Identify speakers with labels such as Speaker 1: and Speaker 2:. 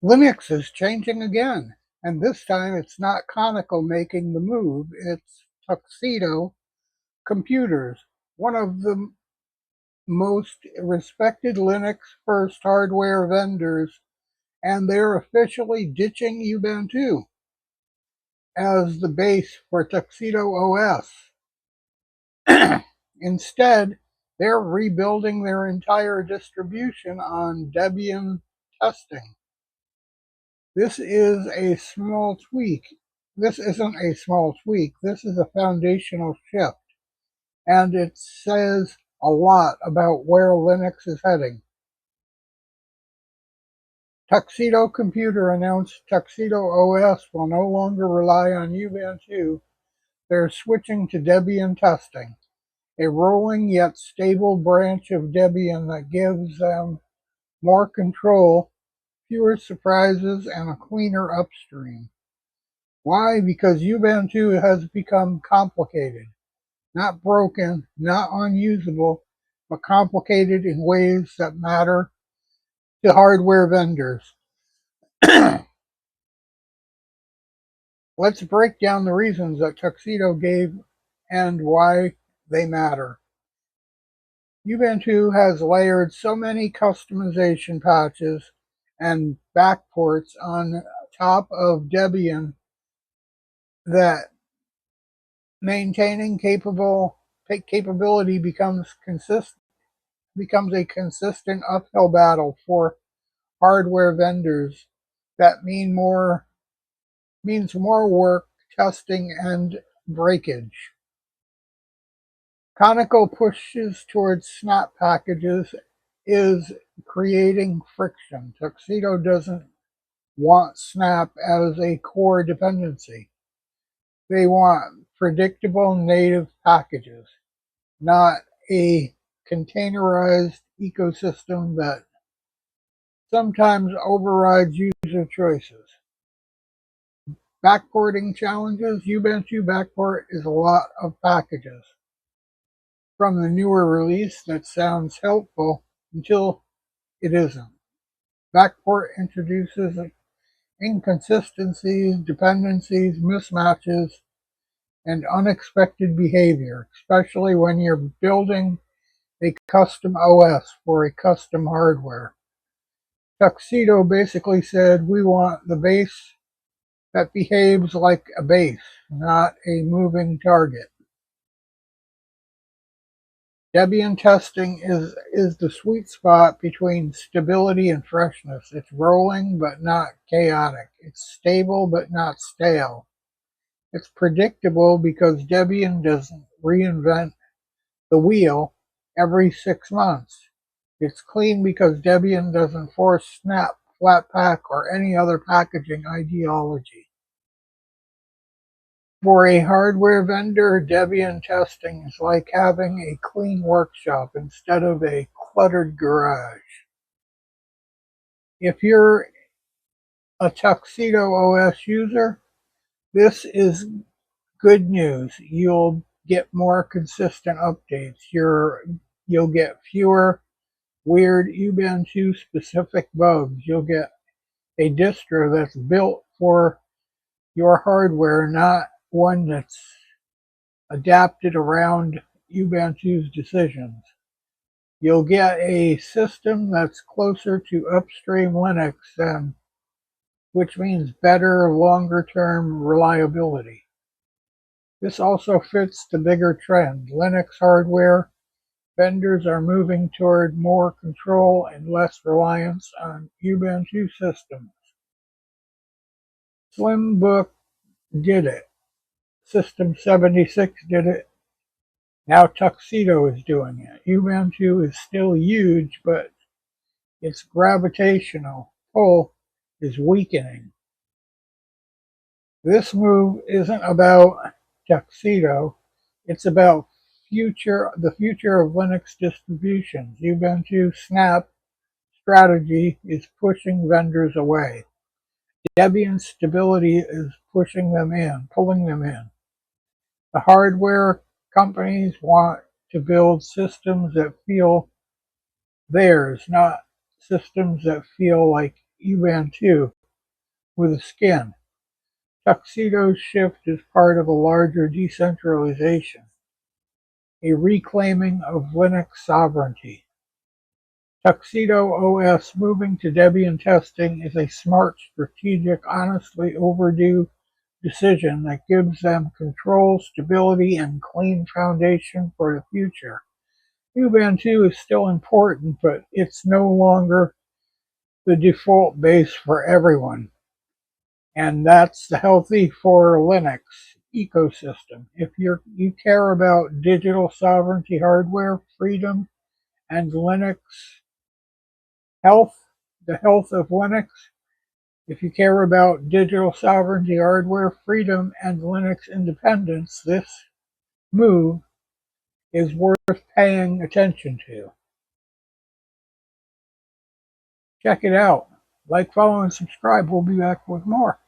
Speaker 1: Linux is changing again, and this time it's not Conical making the move, it's TUXEDO Computers, one of the most respected Linux-first hardware vendors, and they're officially ditching Ubuntu as the base for TUXEDO OS. Instead, they're rebuilding their entire distribution on Debian Testing. This is a small tweak. This isn't a small tweak. This is a foundational shift, and it says a lot about where Linux is heading. TUXEDO Computer announced TUXEDO OS will no longer rely on Ubuntu. They're switching to Debian Testing, a rolling yet stable branch of Debian that gives them more control, fewer surprises, and a cleaner upstream. Why? Because Ubuntu has become complicated. Not broken, not unusable, but complicated in ways that matter to hardware vendors. Let's break down the reasons that TUXEDO gave and why they matter. Ubuntu has layered so many customization patches and backports on top of Debian that maintaining capability becomes a consistent uphill battle for hardware vendors that means more work, testing, and breakage. Conical pushes towards snap packages is creating friction. TUXEDO doesn't want snap as a core dependency. They want predictable native packages, not a containerized ecosystem that sometimes overrides user choices. Backporting challenges. Ubuntu backport is a lot of packages from the newer release that sounds helpful until it isn't. Backport introduces inconsistencies, dependencies, mismatches, and unexpected behavior, especially when you're building a custom OS for a custom hardware. TUXEDO basically said, we want the base that behaves like a base, not a moving target. Debian testing is the sweet spot between stability and freshness. It's rolling but not chaotic. It's stable but not stale. It's predictable because Debian doesn't reinvent the wheel every 6 months. It's clean because Debian doesn't force snap, flatpak, or any other packaging ideology. For a hardware vendor, Debian testing is like having a clean workshop instead of a cluttered garage. If you're a TUXEDO OS user, this is good news. You'll get more consistent updates. You'll get fewer weird Ubuntu specific bugs. You'll get a distro that's built for your hardware, not one that's adapted around Ubuntu's decisions. You'll get a system that's closer to upstream Linux, which means better longer-term reliability. This also fits the bigger trend. Linux hardware vendors are moving toward more control and less reliance on Ubuntu systems. Slimbook did it. System 76 did it. Now TUXEDO is doing it. Ubuntu is still huge, but its gravitational pull is weakening. This move isn't about TUXEDO. It's about the future of Linux distributions. Ubuntu Snap strategy is pushing vendors away. Debian stability is pulling them in. The hardware companies want to build systems that feel theirs, not systems that feel like Ubuntu with a skin. TUXEDO's shift is part of a larger decentralization, a reclaiming of Linux sovereignty. TUXEDO OS moving to Debian testing is a smart, strategic, honestly overdue decision that gives them control, stability, and clean foundation for the future. Ubuntu is still important, but it's no longer the default base for everyone. And that's the healthy for Linux ecosystem. If you care about digital sovereignty, hardware freedom, and Linux health, the health of Linux, if you care about digital sovereignty, hardware freedom, and Linux independence, this move is worth paying attention to. Check it out. Like, follow, and subscribe. We'll be back with more.